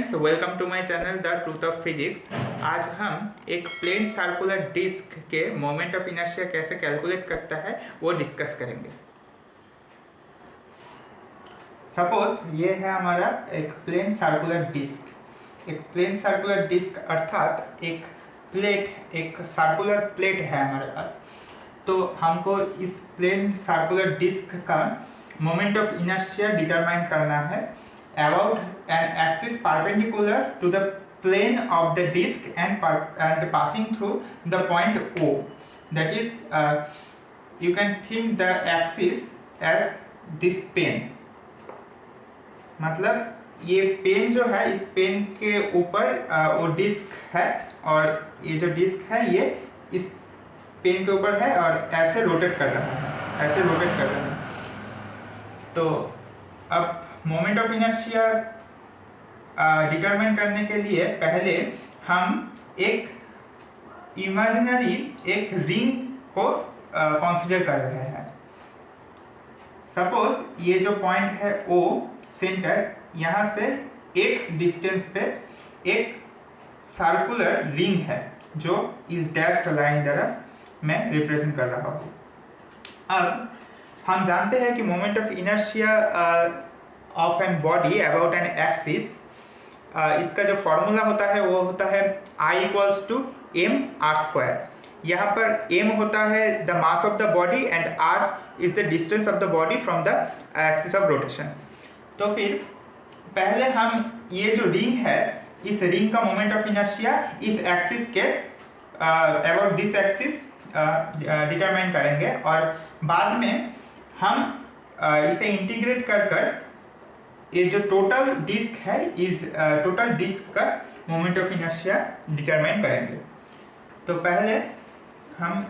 Friends, welcome to my channel the truth of physics. आज हम एक प्लेन सर्कुलर डिस्क के मोमेंट ऑफ इनर्शिया कैसे कैलकुलेट करता है वो डिस्कस करेंगे। सपोज ये है हमारा एक प्लेन सर्कुलर डिस्क। एक प्लेन सर्कुलर डिस्क अर्थात एक प्लेट, एक सर्कुलर प्लेट है हमारे पास। तो हमको इस प्लेन सर्कुलर डिस्क का मोमेंट ऑफ इनर्शिया डिटरमाइन करना है about an axis perpendicular to the plane of the disk and passing through the point O. That is, you can think the axis as this pen. मतलब ये pen जो है, इस pen के ऊपर वो डिस्क है और ये जो डिस्क है ये इस पेन के ऊपर है और ऐसे रोटेट कर रहा है, ऐसे रोटेट कर रहा है। तो अब मोमेंट ऑफ इनर्शिया डिटरमाइन करने के लिए पहले हम एक इमेजिनरी एक रिंग को कंसीडर कर रहे हैं। सपोज ये जो पॉइंट है O सेंटर, यहाँ से x डिस्टेंस पे एक सर्कुलर रिंग है जो इस डैश्ड लाइन द्वारा मैं रिप्रेजेंट कर रहा हूँ। अब हम जानते हैं कि moment of inertia of an body about an axis, इसका जो फॉर्मूला होता है वो होता है I = mr²। यहाँ पर m होता है the mass of the body and r is the distance of the body from the axis of rotation. तो फिर पहले हम ये जो रिंग है, इस रिंग का मोमेंट ऑफ इनर्शिया इस एक्सिस के अबाउट दिस एक्सिस डिटरमाइन करेंगे और बाद में हम इसे इंटीग्रेट कर ये जो टोटल डिस्क है, इस टोटल डिस्क का मोमेंट ऑफ इनर्शिया डिटरमाइन करेंगे। तो पहले हम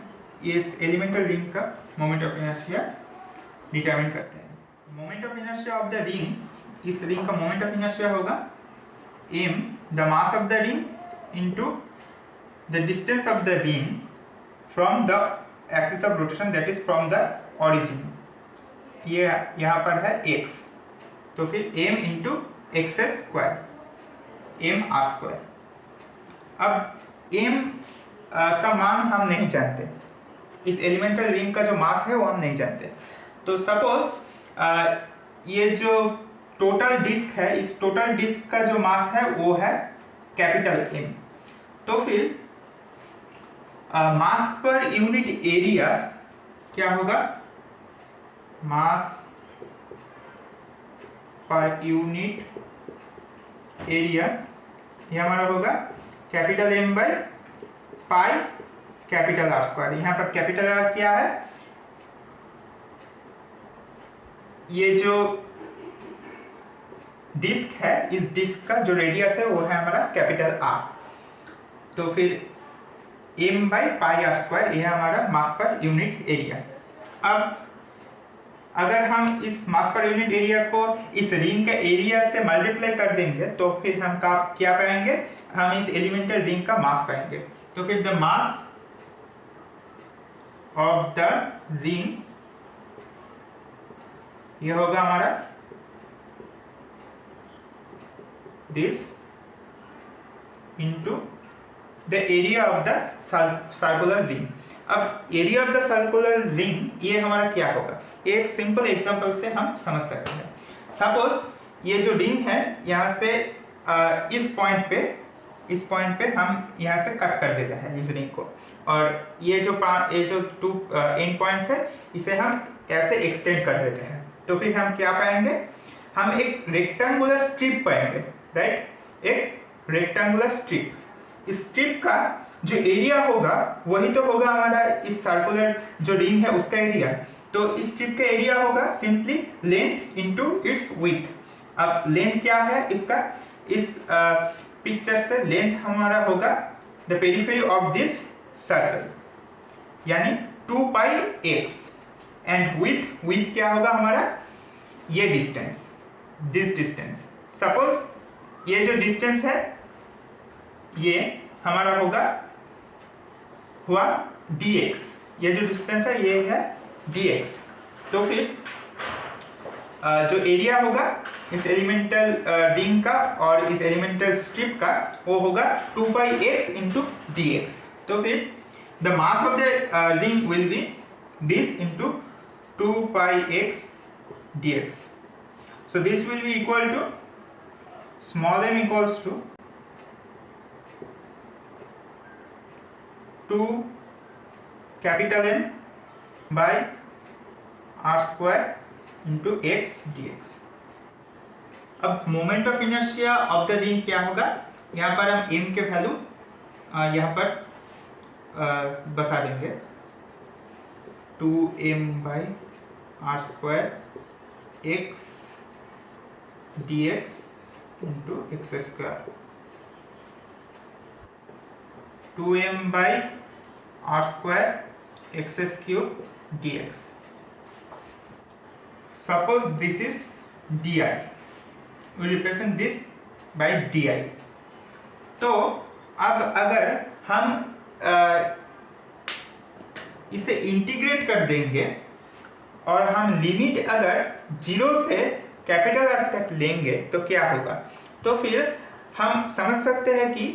इस एलिमेंटल रिंग का मोमेंट ऑफ इनर्शिया डिटरमाइन करते हैं। Moment of inertia of the ring, इस रिंग का मोमेंट ऑफ इनर्शिया होगा m the mass of the ring into the distance of the ring from the axis of rotation, that is from the origin. ये यहाँ पर है x, तो फिर m into x² mr²। अब m का मान हम नहीं जानते, इस एलिमेंटल रिंग का जो मास है वो हम नहीं जानते। तो सपोज ये जो टोटल डिस्क है, इस टोटल डिस्क का जो मास है वो है कैपिटल M। तो फिर मास पर यूनिट एरिया क्या होगा? मास पर यूनिट एरिया ये हमारा होगा capital M by pi capital R²। यहाँ पर कैपिटल R क्या है? ये जो डिस्क है, इस डिस्क का जो रेडियस है वो है हमारा कैपिटल R। तो फिर M बाई पाई R², ये हमारा मास पर यूनिट एरिया। अब अगर हम इस मास पर यूनिट एरिया को इस रिंग के एरिया से मल्टीप्लाई कर देंगे तो फिर हम क्या पाएंगे? हम इस एलिमेंटल रिंग का मास पाएंगे। तो फिर the mass of the ring ये होगा हमारा this into the area of the circular ring. अब area of the circular ring ये हमारा क्या होगा? एक सिंपल एग्जांपल से हम समझ सकते हैं। सपोज ये जो रिंग है, यहाँ से इस पॉइंट पे हम यहाँ से कट कर देते हैं इस रिंग को, और ये जो टू एंड पॉइंट्स है इसे हम ऐसे एक्सटेंड कर देते हैं। तो फिर हम क्या पाएंगे? हम एक रेक्टेंगुलर स्ट्रिप पाएंगे, राइट? एक रेक्टेंगुलर स्ट्रिप। इस स्ट्रिप का जो एरिया होगा वही तो होगा हमारा इस सर्कुलर जो रिंग है उसका एरिया। तो इस स्ट्रिप का एरिया होगा simply length into its width. अब लेंथ क्या है इसका? इस पिक्चर से लेंथ हमारा होगा the periphery of this circle, यानी 2πx, एंड विड्थ क्या होगा हमारा? ये डिस्टेंस, दिस डिस्टेंस। सपोज ये जो डिस्टेंस है ये हमारा हुआ dx, ये जो डिस्टेंस है ये है dx। तो फिर जो एरिया होगा इस एलिमेंटल रिंग का और इस एलिमेंटल स्ट्रिप का वो होगा 2πx इंटू डी एक्स। तो फिर the mass of the ring will be this into 2πx dx। So this will be equal to small m equals to 2 capital M by r square into x dx। अब moment of inertia of the ring क्या होगा, यहाँ पर हम m के value यहाँ पर बसा देंगे 2m by r square x dx into x square, 2m by r square x cube dx। Suppose this is di, we represent this by di। तो अब अगर हम इसे इंटीग्रेट कर देंगे और हम लिमिट अगर 0 से कैपिटल आर तक लेंगे तो क्या होगा, तो फिर हम समझ सकते हैं कि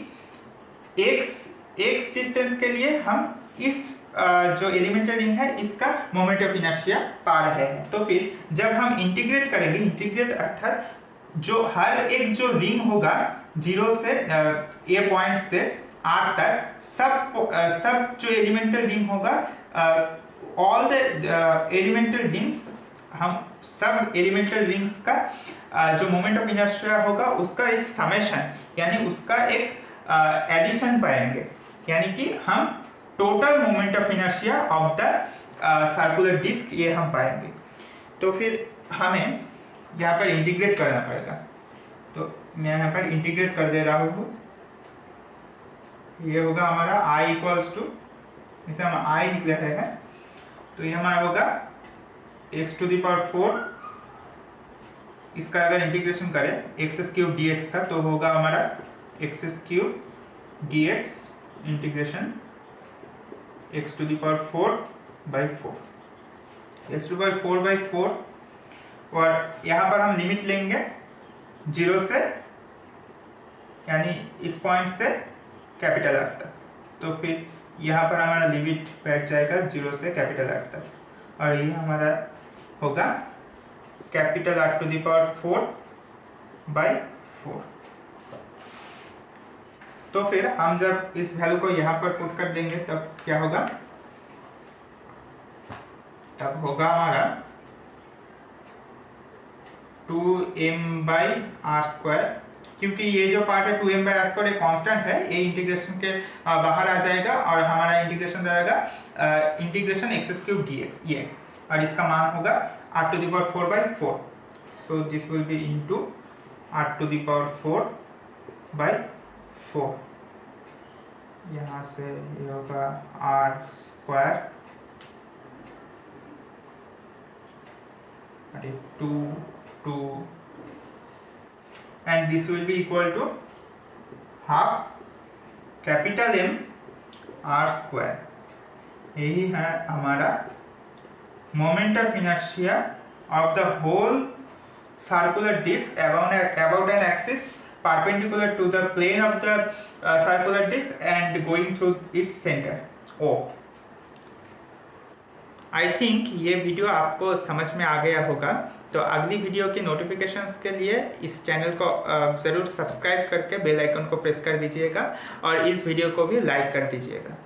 x डिस्टेंस के लिए हम इस जो एलिमेंटल रिंग है इसका मोमेंट ऑफ इनर्शिया पा रहे हैं। तो फिर जब हम इंटीग्रेट करेंगे, इंटीग्रेट अर्थात जो हर एक जो रिंग होगा 0 से a पॉइंट से r तक सब जो एलिमेंटल रिंग होगा, ऑल द एलिमेंटल रिंग्स, हम सब एलिमेंटल रिंग्स का जो मोमेंट ऑफ इनर्शिया होगा उसका एक समेशन यानी उसका एक एडिशन पाएंगे, यानी कि हम total moment of inertia of the circular disc ये हम पाएंगे। तो फिर हमें यहाँ पर इंटीग्रेट करना पड़ेगा। तो मैं यहाँ पर इंटीग्रेट कर दे रहा हूँ। ये होगा हमारा i इक्वल्स टू, इसे हम i लिख रहे हैं, तो ये हमारा होगा x टू द पावर 4, इसका अगर इंटीग्रेशन करें एक्स क्यूब डी एक्स का तो होगा हमारा x cube d x integration x to the power 4/4, x to power 4/4। और यहाँ पर हम लिमिट लेंगे 0 से, यानी इस पॉइंट से कैपिटल आर तक। तो फिर यहाँ पर हमारा लिमिट बैठ जाएगा 0 से कैपिटल आर तक, और ये हमारा होगा capital R to the power 4/4। तो फिर हम जब इस वैल्यू को यहाँ पर पुट कर देंगे तब क्या होगा, तब होगा हमारा 2m/r², क्योंकि ये जो पार्ट है 2m/r² एक कांस्टेंट है, ये इंटीग्रेशन के बाहर आ जाएगा और हमारा इंटीग्रेशन रहेगा इंटीग्रेशन x³ dx ये, और इसका मान होगा r to the power 4/4। So this will be into r to the power 4/4। यहाँ से ये होगा r² और 2 and this will be equal to half capital M r²। यही है हमारा moment of inertia of the whole circular disc about an axis perpendicular to the plane of the circular disk and going through its center O। I think ये video आपको समझ में आ गया होगा। तो अगली वीडियो के नोटिफिकेशंस के लिए इस चैनल को ज़रूर सब्सक्राइब करके बेल आइकन को प्रेस कर दीजिएगा और इस वीडियो को भी लाइक कर दीजिएगा।